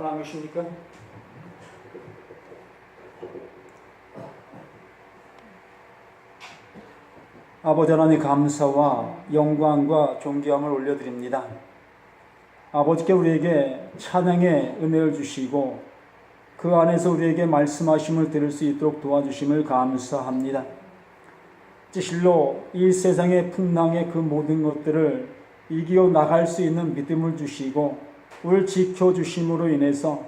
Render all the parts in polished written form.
분 안 계십니까? 아버지 하나님 감사와 영광과 존귀함을 올려드립니다. 아버지께 우리에게 찬양의 은혜를 주시고 그 안에서 우리에게 말씀하심을 들을 수 있도록 도와주심을 감사합니다. 진실로 이 세상의 풍랑의 그 모든 것들을 이기어 나갈 수 있는 믿음을 주시고 우리를 지켜주심으로 인해서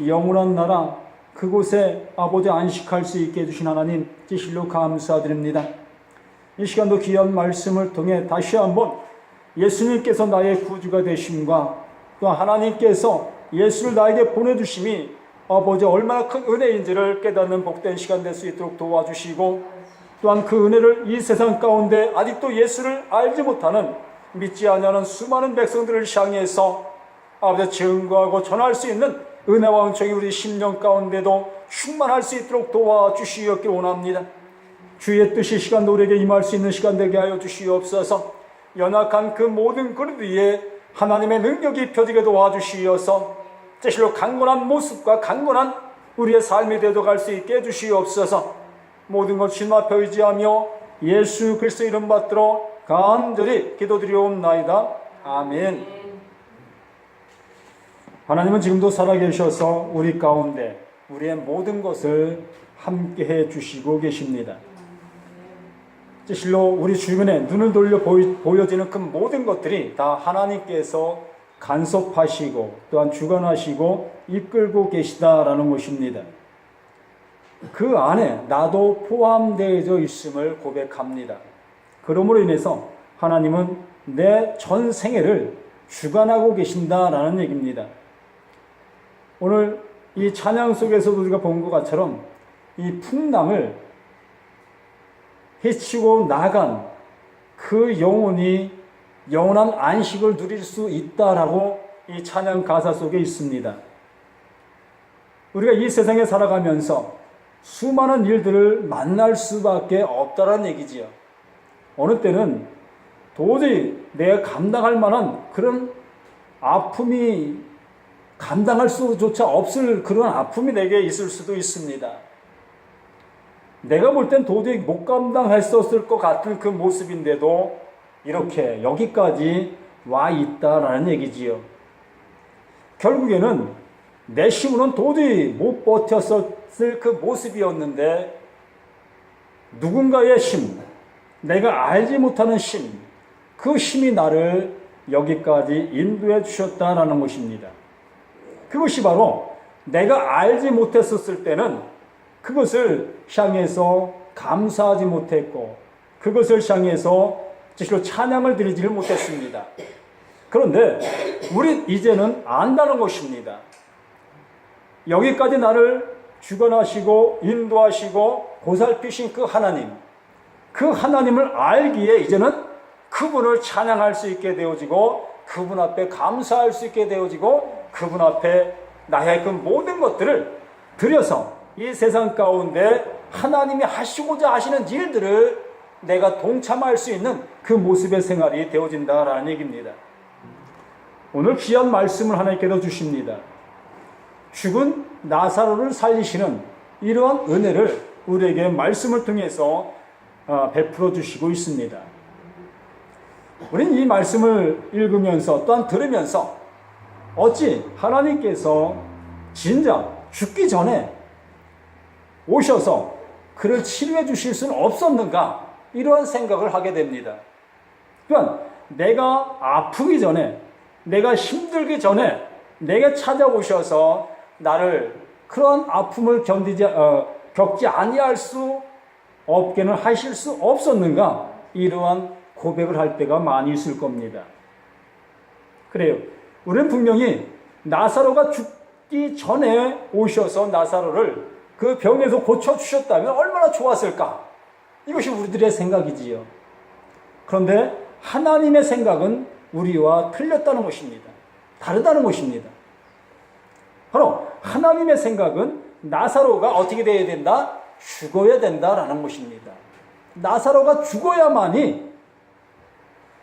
영원한 나라 그곳에 아버지 안식할 수 있게 해주신 하나님 진실로 감사드립니다. 이 시간도 귀한 말씀을 통해 다시 한번 예수님께서 나의 구주가 되심과 또 하나님께서 예수를 나에게 보내주심이 아버지 얼마나 큰 은혜인지를 깨닫는 복된 시간 될 수 있도록 도와주시고 또한 그 은혜를 이 세상 가운데 아직도 예수를 알지 못하는 믿지 아니하는 수많은 백성들을 향해서 아버지 증거하고 전할 수 있는 은혜와 은총이 우리 심령 가운데도 충만할 수 있도록 도와주시옵길 원합니다. 주의 뜻이 시간도 우리에게 임할 수 있는 시간 되게 하여 주시옵소서. 연약한 그 모든 그릇 위에 하나님의 능력이 펴지게 도와주시어서 진실로 강건한 모습과 강건한 우리의 삶이 되어갈 수 있게 해주시옵소서. 모든 것 주님 앞에 의지하며 예수 그리스도 이름 받들어 간절히 기도드리옵나이다. 아멘. 하나님은 지금도 살아계셔서 우리 가운데 우리의 모든 것을 함께해 주시고 계십니다. 실로 우리 주변에 눈을 돌려 보여지는 그 모든 것들이 다 하나님께서 간섭하시고 또한 주관하시고 이끌고 계시다라는 것입니다. 그 안에 나도 포함되어 있음을 고백합니다. 그러므로 인해서 하나님은 내 전 생애를 주관하고 계신다라는 얘기입니다. 오늘 이 찬양 속에서도 우리가 본 것처럼 이 풍랑을 헤치고 나간 그 영혼이 영원한 안식을 누릴 수 있다라고 이 찬양 가사 속에 있습니다. 우리가 이 세상에 살아가면서 수많은 일들을 만날 수밖에 없다라는 얘기지요. 어느 때는 도저히 내가 감당할 만한 그런 아픔이 감당할 수조차 없을 그런 아픔이 내게 있을 수도 있습니다. 내가 볼 땐 도저히 못 감당했었을 것 같은 그 모습인데도 이렇게 여기까지 와 있다라는 얘기지요. 결국에는 내 힘으로는 도저히 못 버텼을 그 모습이었는데 누군가의 힘, 내가 알지 못하는 힘, 그 힘이 나를 여기까지 인도해 주셨다라는 것입니다. 그것이 바로 내가 알지 못했었을 때는 그것을 향해서 감사하지 못했고 그것을 향해서 진실로 찬양을 드리지를 못했습니다. 그런데 우린 이제는 안다는 것입니다. 여기까지 나를 주관하시고 인도하시고 보살피신 그 하나님을 알기에 이제는 그분을 찬양할 수 있게 되어지고 그분 앞에 감사할 수 있게 되어지고 그분 앞에 나의 그 모든 것들을 드려서 이 세상 가운데 하나님이 하시고자 하시는 일들을 내가 동참할 수 있는 그 모습의 생활이 되어진다라는 얘기입니다. 오늘 귀한 말씀을 하나님께서 주십니다. 죽은 나사로를 살리시는 이러한 은혜를 우리에게 말씀을 통해서 베풀어 주시고 있습니다. 우리는 이 말씀을 읽으면서 또한 들으면서 어찌 하나님께서 진작 죽기 전에 오셔서 그를 치료해 주실 수는 없었는가 이러한 생각을 하게 됩니다. 또한 내가 아프기 전에 내가 힘들기 전에 내게 찾아오셔서 나를 그러한 아픔을 겪지 아니할 수 없게는 하실 수 없었는가 이러한 고백을 할 때가 많이 있을 겁니다. 그래요. 우리는 분명히 나사로가 죽기 전에 오셔서 나사로를 그 병에서 고쳐주셨다면 얼마나 좋았을까? 이것이 우리들의 생각이지요. 그런데 하나님의 생각은 우리와 틀렸다는 것입니다. 다르다는 것입니다. 바로 하나님의 생각은 나사로가 어떻게 되어야 된다? 죽어야 된다라는 것입니다. 나사로가 죽어야만이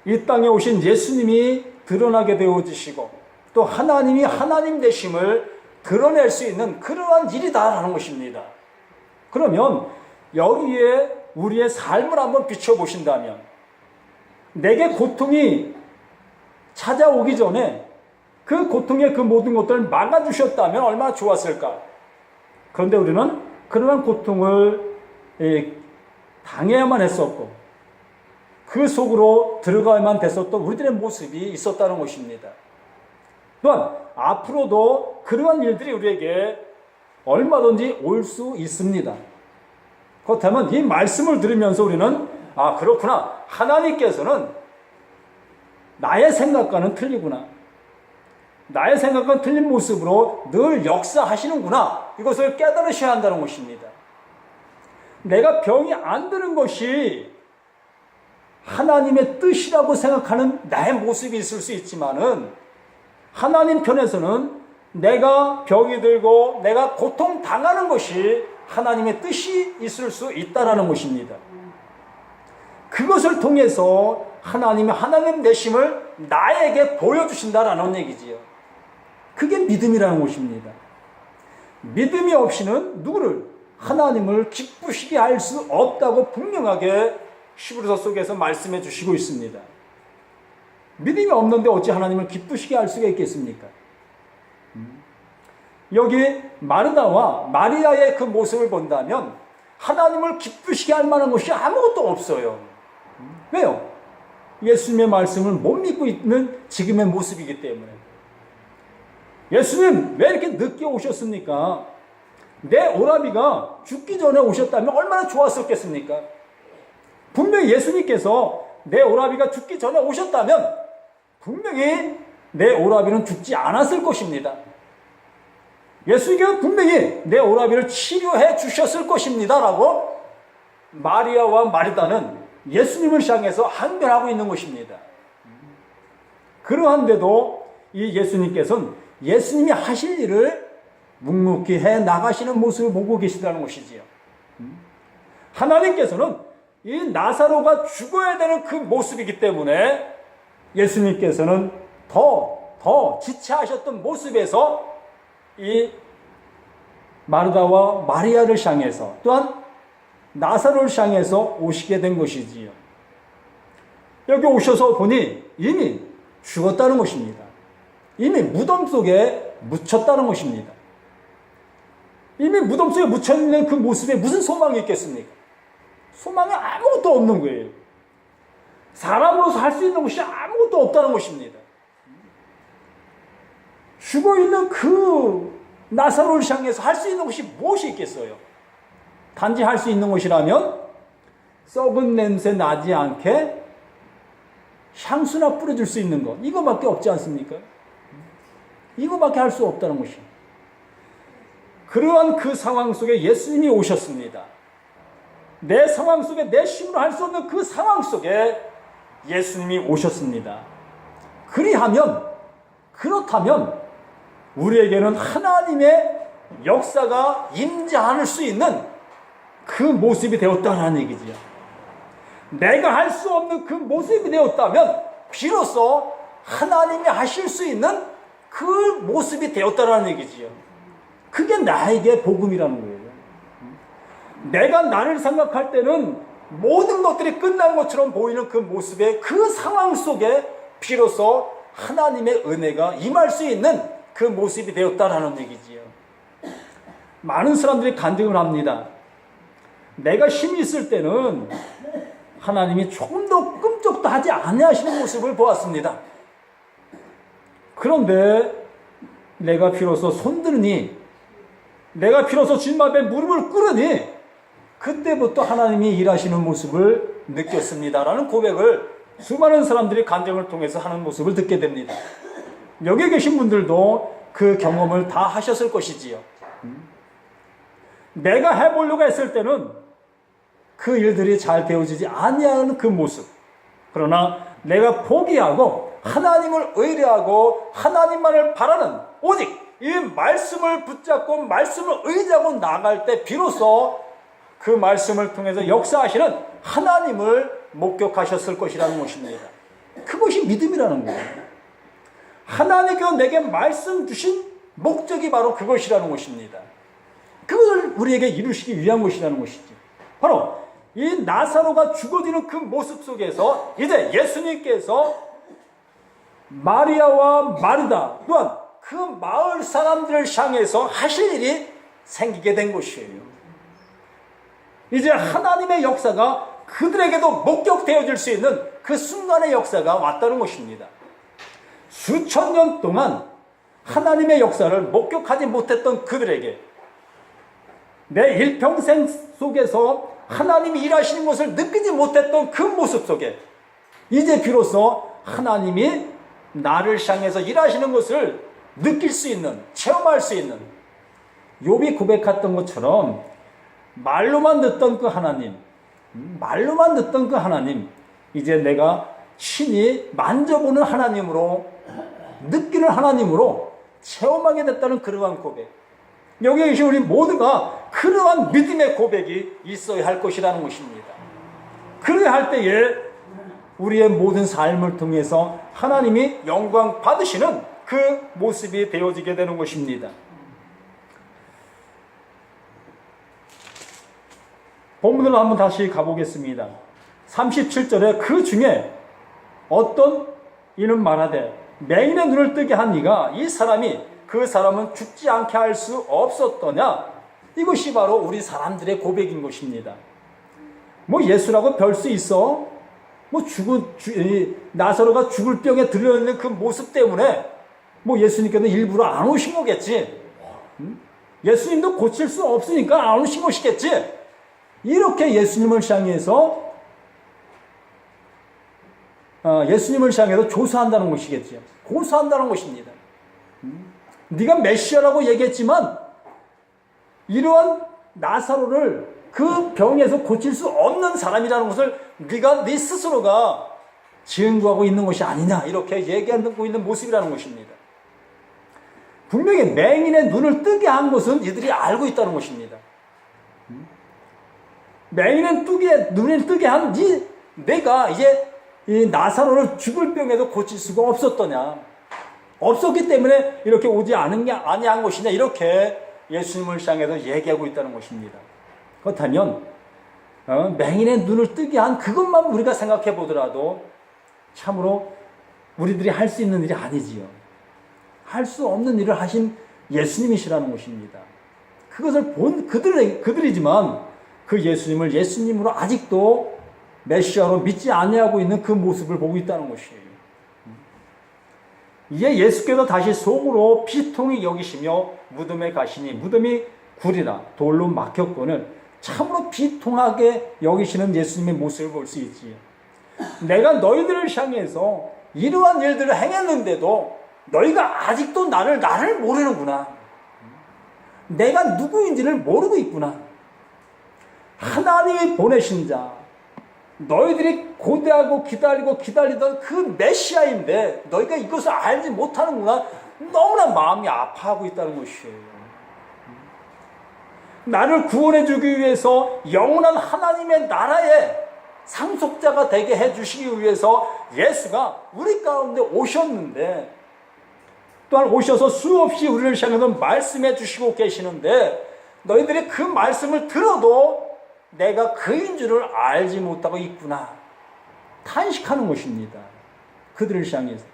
이 땅에 오신 예수님이 드러나게 되어지시고 또 하나님이 하나님 되심을 드러낼 수 있는 그러한 일이다라는 것입니다. 그러면 여기에 우리의 삶을 한번 비춰보신다면, 내게 고통이 찾아오기 전에 그 고통의 그 모든 것들을 막아주셨다면 얼마나 좋았을까. 그런데 우리는 그러한 고통을 당해야만 했었고, 그 속으로 들어가야만 됐었던 우리들의 모습이 있었다는 것입니다. 또한 앞으로도 그러한 일들이 우리에게 얼마든지 올 수 있습니다. 그렇다면 이 말씀을 들으면서 우리는 그렇구나, 하나님께서는 나의 생각과는 틀리구나, 나의 생각과는 틀린 모습으로 늘 역사하시는구나, 이것을 깨달으셔야 한다는 것입니다. 내가 병이 안 드는 것이 하나님의 뜻이라고 생각하는 나의 모습이 있을 수 있지만은, 하나님 편에서는 내가 병이 들고 내가 고통당하는 것이 하나님의 뜻이 있을 수 있다는 것입니다. 그것을 통해서 하나님 내심을 나에게 보여주신다라는 얘기지요. 그게 믿음이라는 것입니다. 믿음이 없이는 누구를, 하나님을 기쁘시게 할 수 없다고 분명하게 히브리서 속에서 말씀해 주시고 있습니다. 믿음이 없는데 어찌 하나님을 기쁘시게 할 수가 있겠습니까? 여기 마르다와 마리아의 그 모습을 본다면 하나님을 기쁘시게 할 만한 것이 아무것도 없어요. 왜요? 예수님의 말씀을 못 믿고 있는 지금의 모습이기 때문에. 예수님 왜 이렇게 늦게 오셨습니까? 내 오라비가 죽기 전에 오셨다면 얼마나 좋았었겠습니까? 분명히 예수님께서 내 오라비가 죽기 전에 오셨다면 분명히 내 오라비는 죽지 않았을 것입니다. 예수님께서 분명히 내 오라비를 치료해 주셨을 것입니다 라고 마리아와 마르다는 예수님을 향해서 항변하고 있는 것입니다. 그러한데도 이 예수님께서는 예수님이 하실 일을 묵묵히 해 나가시는 모습을 보고 계시다는 것이지요. 하나님께서는 이 나사로가 죽어야 되는 그 모습이기 때문에 예수님께서는 더 지체하셨던 모습에서 이 마르다와 마리아를 향해서, 또한 나사로를 향해서 오시게 된 것이지요. 여기 오셔서 보니 이미 죽었다는 것입니다. 이미 무덤 속에 묻혔다는 것입니다. 이미 무덤 속에 묻혀있는 그 모습에 무슨 소망이 있겠습니까? 소망이 아무것도 없는 거예요. 사람으로서 할 수 있는 것이 아무것도 없다는 것입니다. 죽어있는 그 나사로를 향해서 할 수 있는 것이 무엇이 있겠어요? 단지 할 수 있는 것이라면 썩은 냄새 나지 않게 향수나 뿌려줄 수 있는 것, 이거밖에 없지 않습니까? 이거밖에 할 수 없다는 것입니다. 그러한 그 상황 속에 예수님이 오셨습니다. 내 상황 속에 내 힘으로 할 수 없는 그 상황 속에 예수님이 오셨습니다. 그렇다면 우리에게는 하나님의 역사가 임재할 수 있는 그 모습이 되었다는 얘기지요. 내가 할 수 없는 그 모습이 되었다면 비로소 하나님이 하실 수 있는 그 모습이 되었다는 얘기지요. 그게 나에게 복음이라는 거예요. 내가 나를 생각할 때는 모든 것들이 끝난 것처럼 보이는 그 모습의 그 상황 속에 비로소 하나님의 은혜가 임할 수 있는 그 모습이 되었다라는 얘기지요. 많은 사람들이 간증을 합니다. 내가 힘이 있을 때는 하나님이 조금 더 끔찍도 하지 아니하시는 모습을 보았습니다. 그런데 내가 비로소 손드니, 내가 비로소 주님 앞에 무릎을 꿇으니 그때부터 하나님이 일하시는 모습을 느꼈습니다라는 고백을 수많은 사람들이 간증을 통해서 하는 모습을 듣게 됩니다. 여기 계신 분들도 그 경험을 다 하셨을 것이지요. 내가 해보려고 했을 때는 그 일들이 잘 되어지지 아니하는 그 모습, 그러나 내가 포기하고 하나님을 의뢰하고 하나님만을 바라는, 오직 이 말씀을 붙잡고 말씀을 의지하고 나갈 때 비로소 그 말씀을 통해서 역사하시는 하나님을 목격하셨을 것이라는 것입니다. 그것이 믿음이라는 거예요. 하나님께서 내게 말씀 주신 목적이 바로 그것이라는 것입니다. 그걸 우리에게 이루시기 위한 것이라는 것이지. 바로 이 나사로가 죽어지는 그 모습 속에서 이제 예수님께서 마리아와 마르다 또한 그 마을 사람들을 향해서 하실 일이 생기게 된 것이에요. 이제 하나님의 역사가 그들에게도 목격되어질 수 있는 그 순간의 역사가 왔다는 것입니다. 수천 년 동안 하나님의 역사를 목격하지 못했던 그들에게 내 일평생 속에서 하나님이 일하시는 것을 느끼지 못했던 그 모습 속에 이제 비로소 하나님이 나를 향해서 일하시는 것을 느낄 수 있는, 체험할 수 있는, 욥이 고백했던 것처럼 말로만 듣던 그 하나님, 말로만 듣던 그 하나님, 이제 내가 친히 만져보는 하나님으로, 느끼는 하나님으로 체험하게 됐다는 그러한 고백. 여기에 계신 우리 모두가 그러한 믿음의 고백이 있어야 할 것이라는 것입니다. 그래야 할 때에 우리의 모든 삶을 통해서 하나님이 영광 받으시는 그 모습이 되어지게 되는 것입니다. 본문으로 한번 다시 가보겠습니다. 37절에 그 중에 어떤 이는 말하되 맹인의 눈을 뜨게 한 이가 이 사람이 그 사람은 죽지 않게 할 수 없었더냐. 이것이 바로 우리 사람들의 고백인 것입니다. 뭐 예수라고 별 수 있어? 뭐 나사로가 죽을 병에 들려있는 그 모습 때문에 뭐 예수님께서 일부러 안 오신 거겠지. 예수님도 고칠 수 없으니까 안 오신 것이겠지. 이렇게 예수님을 향해서 조사한다는 것이겠지. 고소한다는 것입니다. 네가 메시아라고 얘기했지만 이러한 나사로를 그 병에서 고칠 수 없는 사람이라는 것을 네 스스로가 증거하고 있는 것이 아니냐, 이렇게 얘기하고 있는 모습이라는 것입니다. 분명히 맹인의 눈을 뜨게 한 것은 이들이 알고 있다는 것입니다. 맹인의 눈을 뜨게 한 내가 이제 이 나사로를 죽을 병에도 고칠 수가 없었더냐, 없었기 때문에 이렇게 오지 아니한 것이냐, 이렇게 예수님을 향해서 얘기하고 있다는 것입니다. 그렇다면 맹인의 눈을 뜨게 한 그것만 우리가 생각해 보더라도 참으로 우리들이 할 수 있는 일이 아니지요. 할 수 없는 일을 하신 예수님이시라는 것입니다. 그것을 본 그들이지만 그 예수님을 예수님으로 아직도 메시아로 믿지 아니하고 있는 그 모습을 보고 있다는 것이에요. 이에 예수께서 다시 속으로 비통히 여기시며 무덤에 가시니 무덤이 굴이라 돌로 막혔거늘 참으로 비통하게 여기시는 예수님의 모습을 볼 수 있지요. 내가 너희들을 향해서 이러한 일들을 행했는데도 너희가 아직도 나를 모르는구나. 내가 누구인지를 모르고 있구나. 하나님이 보내신 자, 너희들이 고대하고 기다리던 그 메시아인데 너희가 이것을 알지 못하는구나. 너무나 마음이 아파하고 있다는 것이에요. 나를 구원해 주기 위해서 영원한 하나님의 나라의 상속자가 되게 해주시기 위해서 예수가 우리 가운데 오셨는데, 또한 오셔서 수없이 우리를 향해서 말씀해 주시고 계시는데 너희들이 그 말씀을 들어도 내가 그인 줄을 알지 못하고 있구나, 탄식하는 것입니다. 그들을 향해서.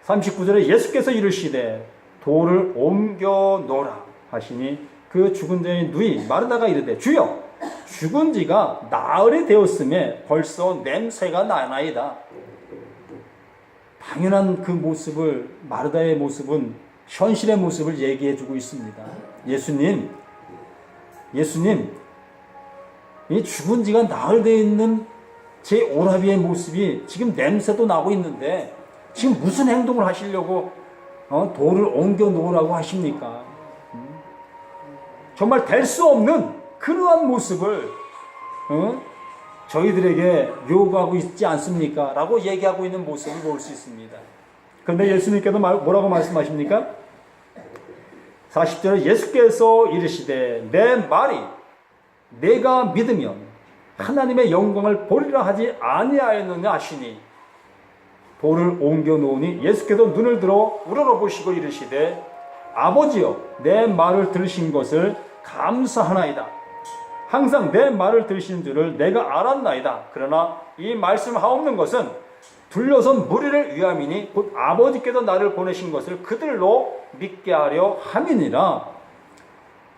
39절에 예수께서 이르시되 돌을 옮겨 놓으라 하시니 그 죽은 자의 누이 마르다가 이르되 주여 죽은 지가 나흘이 되었음에 벌써 냄새가 나나이다. 당연한 그 모습을, 마르다의 모습은 현실의 모습을 얘기해 주고 있습니다. 예수님, 이 죽은 지가 나흘 되어 있는 제 오라비의 모습이 지금 냄새도 나고 있는데 지금 무슨 행동을 하시려고 돌을 옮겨 놓으라고 하십니까? 정말 될 수 없는 그러한 모습을 저희들에게 요구하고 있지 않습니까? 라고 얘기하고 있는 모습을 볼 수 있습니다. 그런데 예수님께서 뭐라고 말씀하십니까? 40절에 예수께서 이르시되 내 말이 내가 믿으면 하나님의 영광을 보리라 하지 아니하였느냐 하시니, 돌을 옮겨 놓으니 예수께서 눈을 들어 우러러보시고 이르시되 아버지여 내 말을 들으신 것을 감사하나이다. 항상 내 말을 들으신 줄을 내가 알았나이다. 그러나 이 말씀하옵는 것은 둘러선 무리를 위함이니 곧 아버지께서 나를 보내신 것을 그들로 믿게 하려 함이니라.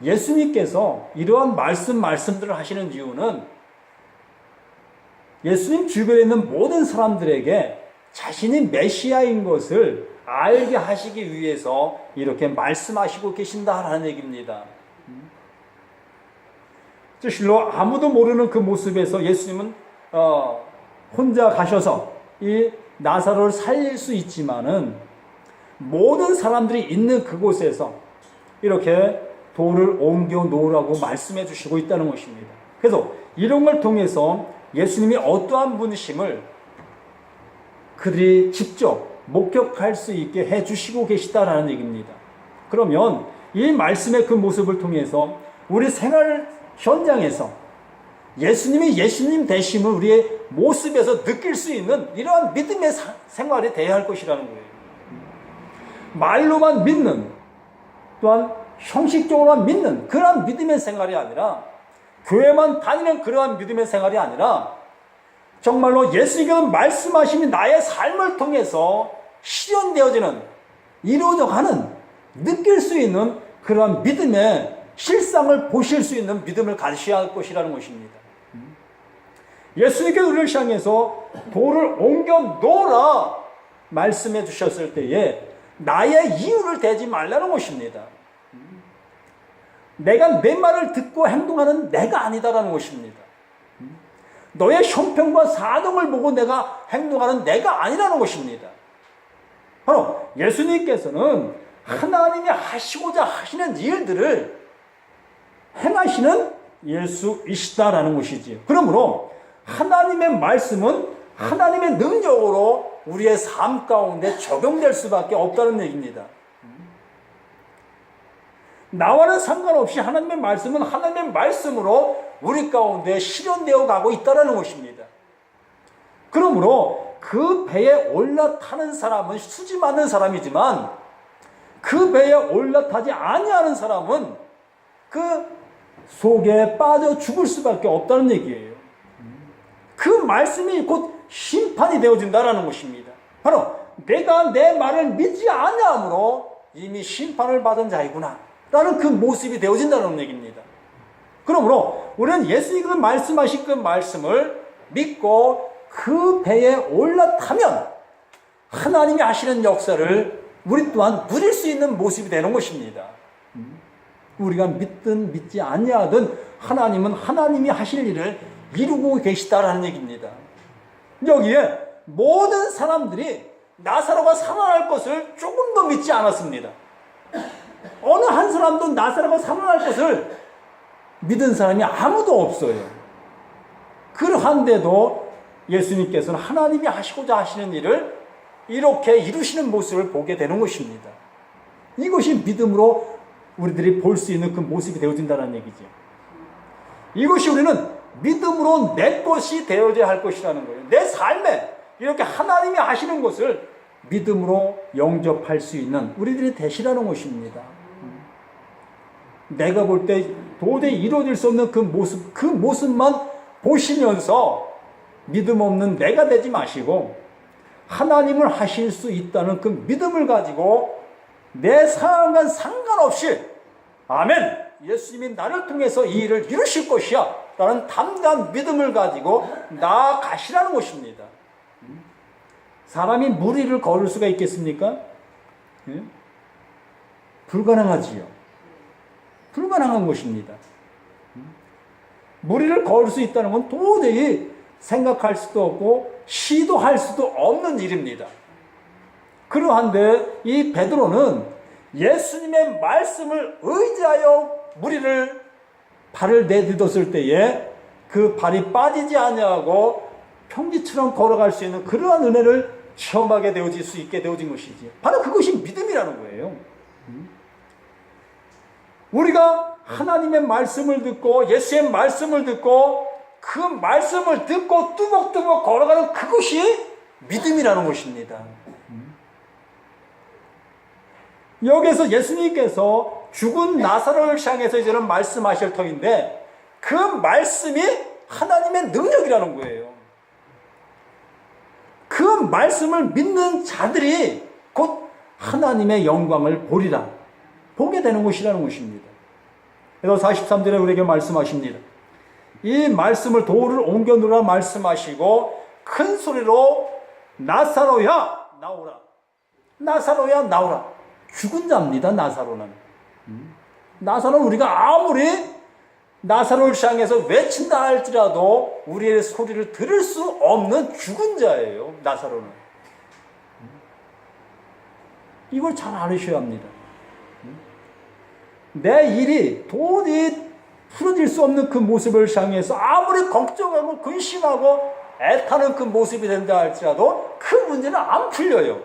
예수님께서 이러한 말씀들을 하시는 이유는 예수님 주변에 있는 모든 사람들에게 자신이 메시아인 것을 알게 하시기 위해서 이렇게 말씀하시고 계신다라는 얘기입니다. 실로 아무도 모르는 그 모습에서 예수님은 혼자 가셔서 이 나사로를 살릴 수 있지만은 모든 사람들이 있는 그곳에서 이렇게 돌을 옮겨 놓으라고 말씀해 주시고 있다는 것입니다. 그래서 이런 걸 통해서 예수님이 어떠한 분이심을 그들이 직접 목격할 수 있게 해 주시고 계시다라는 얘기입니다. 그러면 이 말씀의 그 모습을 통해서 우리 생활 현장에서 예수님이 예수님 되심을 우리의 모습에서 느낄 수 있는 이러한 믿음의 생활이 되어야 할 것이라는 거예요. 말로만 믿는, 또한 형식적으로만 믿는 그러한 믿음의 생활이 아니라, 교회만 다니는 그러한 믿음의 생활이 아니라 정말로 예수님께서 말씀하심이 나의 삶을 통해서 실현되어지는, 이루어져가는, 느낄 수 있는 그러한 믿음의 실상을 보실 수 있는 믿음을 가지셔야 할 것이라는 것입니다. 예수님께서 우리를 향해서 돌을 옮겨 놓으라 말씀해 주셨을 때에 나의 이유를 대지 말라는 것입니다. 내가 내 말을 듣고 행동하는 내가 아니다라는 것입니다. 너의 형편과 사정을 보고 내가 행동하는 내가 아니라는 것입니다. 바로 예수님께서는 하나님이 하시고자 하시는 일들을 행하시는 예수이시다라는 것이지요. 그러므로 하나님의 말씀은 하나님의 능력으로 우리의 삶 가운데 적용될 수밖에 없다는 얘기입니다. 나와는 상관없이 하나님의 말씀은 하나님의 말씀으로 우리 가운데 실현되어 가고 있다는 것입니다. 그러므로 그 배에 올라타는 사람은 수지 맞는 사람이지만 그 배에 올라타지 아니하는 사람은 그 속에 빠져 죽을 수밖에 없다는 얘기예요. 그 말씀이 곧 심판이 되어진다는 것입니다. 바로 내가 내 말을 믿지 아니함으로 이미 심판을 받은 자이구나 라는 그 모습이 되어진다는 얘기입니다. 그러므로 우리는 예수님이 말씀하신 그 말씀을 믿고 그 배에 올라타면 하나님이 하시는 역사를 우리 또한 누릴 수 있는 모습이 되는 것입니다. 우리가 믿든 믿지 아니하든 하나님은 하나님이 하실 일을 이루고 계시다라는 얘기입니다. 여기에 모든 사람들이 나사로가 살아날 것을 조금 더 믿지 않았습니다. 어느 한 사람도 나사로가 살아날 것을 믿은 사람이 아무도 없어요. 그러한데도 예수님께서는 하나님이 하시고자 하시는 일을 이렇게 이루시는 모습을 보게 되는 것입니다. 이것이 믿음으로 우리들이 볼 수 있는 그 모습이 되어진다는 얘기죠. 이것이 우리는 믿음으로 내 것이 되어져야 할 것이라는 거예요. 내 삶에 이렇게 하나님이 하시는 것을 믿음으로 영접할 수 있는 우리들이 되시라는 것입니다. 내가 볼 때 도저히 이루어질 수 없는 그 모습만 보시면서 믿음 없는 내가 되지 마시고 하나님을 하실 수 있다는 그 믿음을 가지고 내 상황과 상관없이 아멘! 예수님이 나를 통해서 이 일을 이루실 것이야 라는 담대한 믿음을 가지고 나아가시라는 것입니다. 사람이 무리를 걸을 수가 있겠습니까? 불가능하지요. 불가능한 것입니다. 무리를 걸을 수 있다는 건 도저히 생각할 수도 없고 시도할 수도 없는 일입니다. 그러한데 이 베드로는 예수님의 말씀을 의지하여 무리를 발을 내딛었을 때에 그 발이 빠지지 아니하고 평지처럼 걸어갈 수 있는 그러한 은혜를 체험하게 되어질 수 있게 되어진 것이지. 바로 그것이 믿음이라는 거예요. 우리가 하나님의 말씀을 듣고 예수의 말씀을 듣고 그 말씀을 듣고 뚜벅뚜벅 걸어가는 그것이 믿음이라는 것입니다. 여기서 예수님께서 죽은 나사로를 향해서 이제는 말씀하실 터인데 그 말씀이 하나님의 능력이라는 거예요. 그 말씀을 믿는 자들이 곧 하나님의 영광을 보리라. 보게 되는 것이라는 것입니다. 그래서 43절에 우리에게 말씀하십니다. 이 말씀을 돌을 옮겨 놓으라 말씀하시고 큰 소리로 나사로야 나오라. 나사로야 나오라. 죽은 자입니다. 나사로는. 나사로는 우리가 아무리 나사로를 향해서 외친다 할지라도 우리의 소리를 들을 수 없는 죽은 자예요. 나사로는. 이걸 잘 알으셔야 합니다. 내 일이 도저히 풀어질 수 없는 그 모습을 향해서 아무리 걱정하고 근심하고 애타는 그 모습이 된다 할지라도 그 문제는 안 풀려요.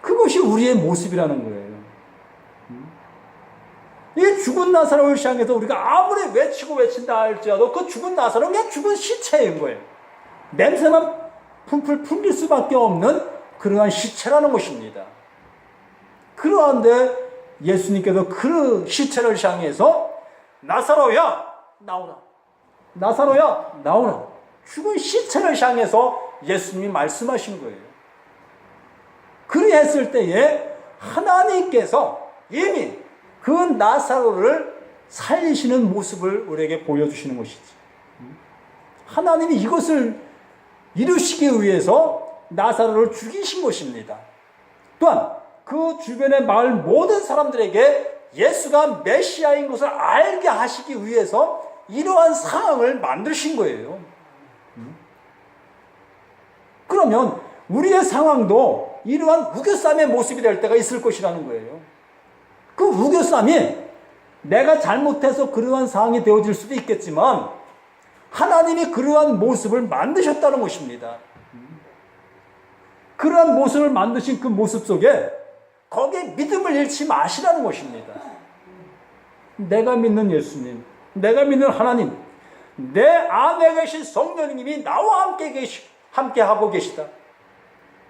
그것이 우리의 모습이라는 거예요. 이 죽은 나사로를 향해서 우리가 아무리 외친다 할지라도 그 죽은 나사로는 그냥 죽은 시체인 거예요. 냄새만 풀풀 풍길 수밖에 없는 그러한 시체라는 것입니다. 그러한데 예수님께서 그 시체를 향해서 나사로야 나오라. 나사로야 나오라. 죽은 시체를 향해서 예수님이 말씀하신 거예요. 그리했을 때에 하나님께서 이미 그 나사로를 살리시는 모습을 우리에게 보여주시는 것이지. 하나님이 이것을 이루시기 위해서 나사로를 죽이신 것입니다. 또한 그 주변의 마을 모든 사람들에게 예수가 메시아인 것을 알게 하시기 위해서 이러한 상황을 만드신 거예요. 그러면 우리의 상황도 이러한 우겨쌈의 모습이 될 때가 있을 것이라는 거예요. 그 우겨쌈이 내가 잘못해서 그러한 상황이 되어질 수도 있겠지만 하나님이 그러한 모습을 만드셨다는 것입니다. 그러한 모습을 만드신 그 모습 속에 거기에 믿음을 잃지 마시라는 것입니다. 내가 믿는 예수님, 내가 믿는 하나님, 내 안에 계신 성령님이 나와 함께 하고 계시다.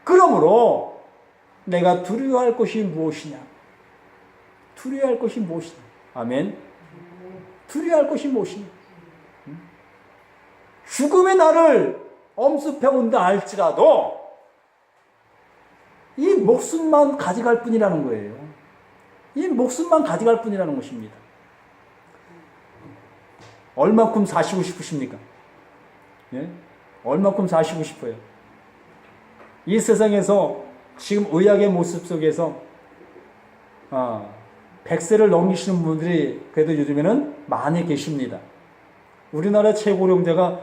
그러므로 내가 두려워할 것이 무엇이냐? 두려워할 것이 무엇이냐? 아멘. 두려워할 것이 무엇이냐? 죽음의 나를 엄습해 온다 할지라도 이 목숨만 가져갈 뿐이라는 거예요. 이 목숨만 가져갈 뿐이라는 것입니다. 얼마큼 사시고 싶으십니까? 예? 얼마큼 사시고 싶어요? 이 세상에서 지금 의학의 모습 속에서 100세를 넘기시는 분들이 그래도 요즘에는 많이 계십니다. 우리나라 최고령자가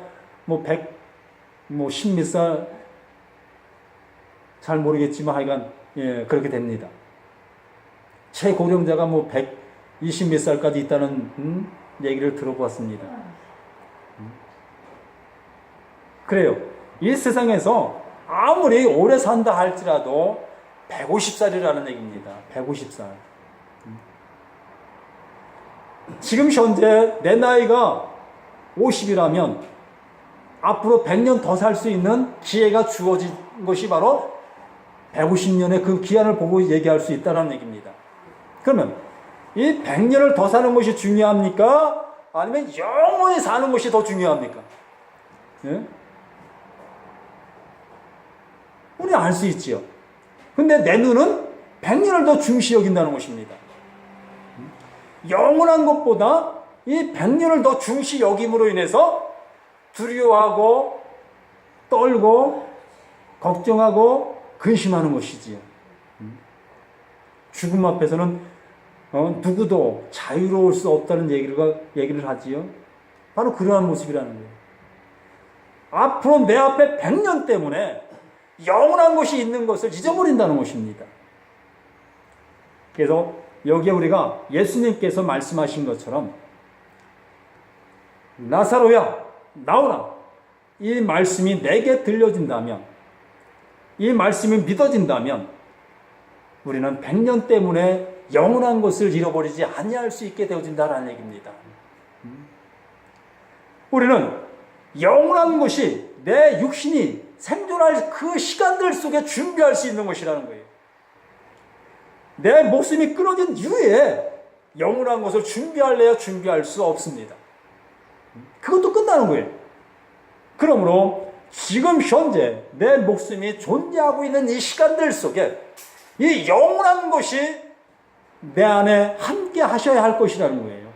10몇 살 잘 모르겠지만 하여간 그렇게 됩니다. 최고령자가 120몇 살까지 있다는 얘기를 들어보았습니다. 그래요. 이 세상에서 아무리 오래 산다 할지라도 150살이라는 얘기입니다. 150살. 지금 현재 내 나이가 50이라면 앞으로 100년 더 살 수 있는 기회가 주어진 것이 바로 150년의 그 기한을 보고 얘기할 수 있다는 얘기입니다. 그러면 이 100년을 더 사는 것이 중요합니까? 아니면 영원히 사는 것이 더 중요합니까? 예? 우리 알 수 있지요. 근데 내 눈은 100년을 더 중시 여긴다는 것입니다. 영원한 것보다 이 100년을 더 중시 여김으로 인해서 두려워하고 떨고 걱정하고 근심하는 것이지요. 죽음 앞에서는 누구도 자유로울 수 없다는 얘기를 하지요. 바로 그러한 모습이라는 거예요. 앞으로 내 앞에 100년 때문에 영원한 것이 있는 것을 잊어버린다는 것입니다. 그래서 여기에 우리가 예수님께서 말씀하신 것처럼 나사로야 나오라, 이 말씀이 내게 들려진다면, 이 말씀이 믿어진다면 우리는 100년 때문에 영원한 것을 잃어버리지 아니할 수 있게 되어진다는 얘기입니다. 우리는 영원한 것이 내 육신이 생존할 그 시간들 속에 준비할 수 있는 것이라는 거예요. 내 목숨이 끊어진 이후에 영원한 것을 준비할래야 준비할 수 없습니다. 그것도 끝나는 거예요. 그러므로 지금 현재 내 목숨이 존재하고 있는 이 시간들 속에 이 영원한 것이 내 안에 함께 하셔야 할 것이라는 거예요.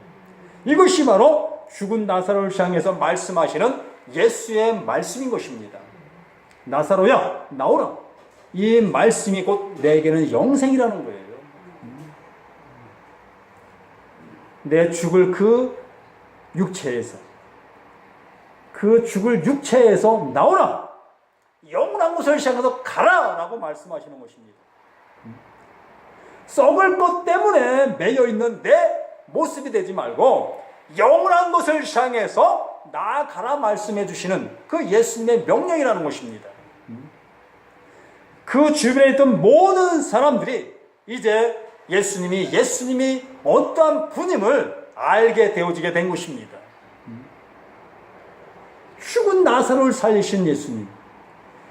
이것이 바로 죽은 나사로를 향해서 말씀하시는 예수의 말씀인 것입니다. 나사로야 나오라. 이 말씀이 곧 내게는 영생이라는 거예요. 내 죽을 그 육체에서, 그 죽을 육체에서 나오라. 영원한 곳을 향해서 가라 라고 말씀하시는 것입니다. 썩을 것 때문에 매여있는 내 모습이 되지 말고 영원한 것을 향해서 나아가라 말씀해 주시는 그 예수님의 명령이라는 것입니다. 그 주변에 있던 모든 사람들이 이제 예수님이 어떠한 분임을 알게 되어지게 된 것입니다. 죽은 나사로를 살리신 예수님,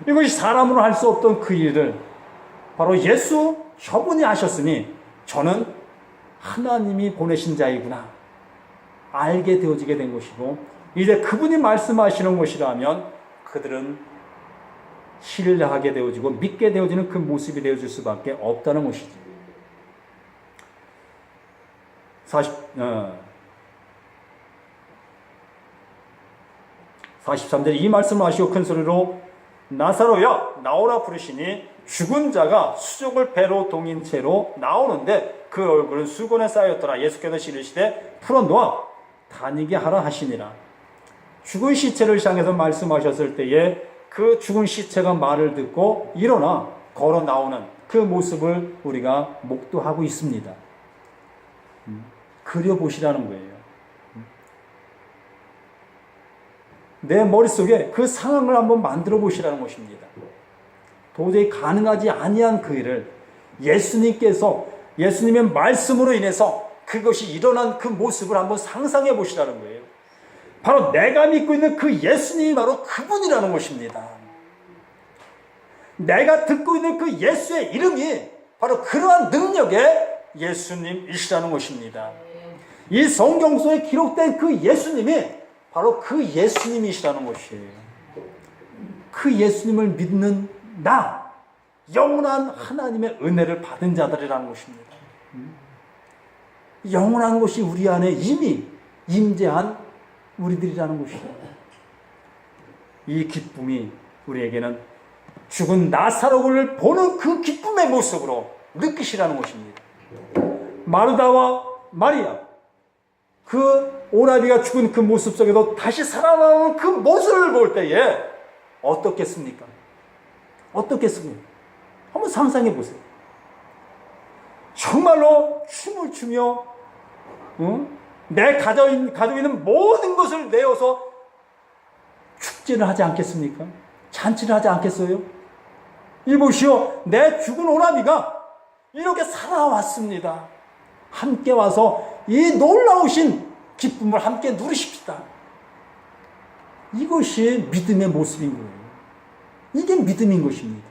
이것이 사람으로 할 수 없던 그 일을 바로 예수 저분이 하셨으니 저는 하나님이 보내신 자이구나 알게 되어지게 된 것이고, 이제 그분이 말씀하시는 것이라면 그들은 신뢰하게 되어지고 믿게 되어지는 그 모습이 되어질 수밖에 없다는 것이죠. 43절 이 말씀을 하시고 큰 소리로 나사로야 나오라 부르시니 죽은 자가 수족을 배로 동인 채로 나오는데 그 얼굴은 수건에 쌓였더라. 예수께서 이르시되 풀어놓아 다니게 하라 하시니라. 죽은 시체를 향해서 말씀하셨을 때에 그 죽은 시체가 말을 듣고 일어나 걸어 나오는 그 모습을 우리가 목도하고 있습니다. 그려보시라는 거예요. 내 머릿속에 그 상황을 한번 만들어 보시라는 것입니다. 도저히 가능하지 아니한 그 일을 예수님의 말씀으로 인해서 그것이 일어난 그 모습을 한번 상상해 보시라는 거예요. 바로 내가 믿고 있는 그 예수님이 바로 그분이라는 것입니다. 내가 듣고 있는 그 예수의 이름이 바로 그러한 능력의 예수님이시라는 것입니다. 이 성경 속에 기록된 그 예수님이 바로 그 예수님이시라는 것이에요. 그 예수님을 믿는 나, 영원한 하나님의 은혜를 받은 자들이라는 것입니다. 영원한 것이 우리 안에 이미 임재한 우리들이라는 것이에요. 이 기쁨이 우리에게는 죽은 나사로를 보는 그 기쁨의 모습으로 느끼시라는 것입니다. 마르다와 마리아, 그 오라비가 죽은 그 모습 속에도 다시 살아나는 그 모습을 볼 때에 어떻겠습니까? 어떻겠습니까? 한번 상상해 보세요. 정말로 춤을 추며 내 가지고 있는 모든 것을 내어서 축제를 하지 않겠습니까? 잔치를 하지 않겠어요? 이보시오, 내 죽은 오라비가 이렇게 살아왔습니다. 함께 와서 이 놀라우신 기쁨을 함께 누리십시다. 이것이 믿음의 모습인 거예요. 이게 믿음인 것입니다.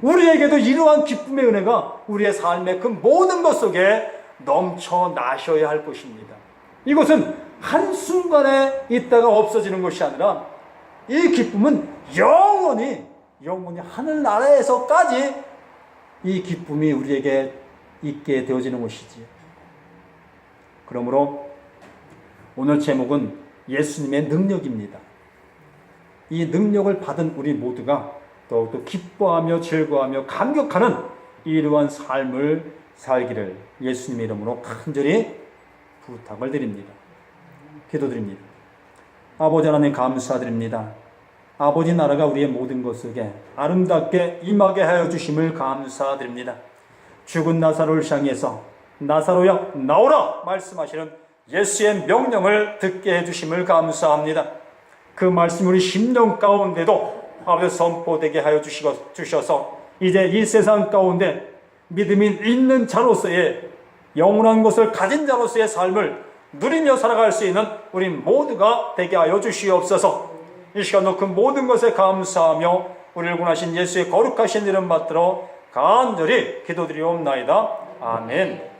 우리에게도 이러한 기쁨의 은혜가 우리의 삶의 그 모든 것 속에 넘쳐나셔야 할 것입니다. 이것은 한순간에 있다가 없어지는 것이 아니라 이 기쁨은 영원히 하늘나라에서까지 이 기쁨이 우리에게 있게 되어지는 것이지요. 그러므로 오늘 제목은 예수님의 능력입니다. 이 능력을 받은 우리 모두가 더욱더 기뻐하며 즐거워하며 감격하는 이러한 삶을 살기를 예수님의 이름으로 간절히 부탁을 드립니다. 기도드립니다. 아버지 하나님 감사드립니다. 아버지 나라가 우리의 모든 것 속에 아름답게 임하게 하여 주심을 감사드립니다. 죽은 나사로를 향해서 나사로야 나오라 말씀하시는 예수의 명령을 듣게 해주심을 감사합니다. 그 말씀이 우리 심령 가운데도 아버지 선포되게 하여 주셔서 이제 이 세상 가운데 믿음이 있는 자로서의 영원한 것을 가진 자로서의 삶을 누리며 살아갈 수 있는 우리 모두가 되게 하여 주시옵소서. 이 시간도 그 모든 것에 감사하며 우리를 구하신 예수의 거룩하신 이름 받들어 간절히 기도드리옵나이다. 아멘.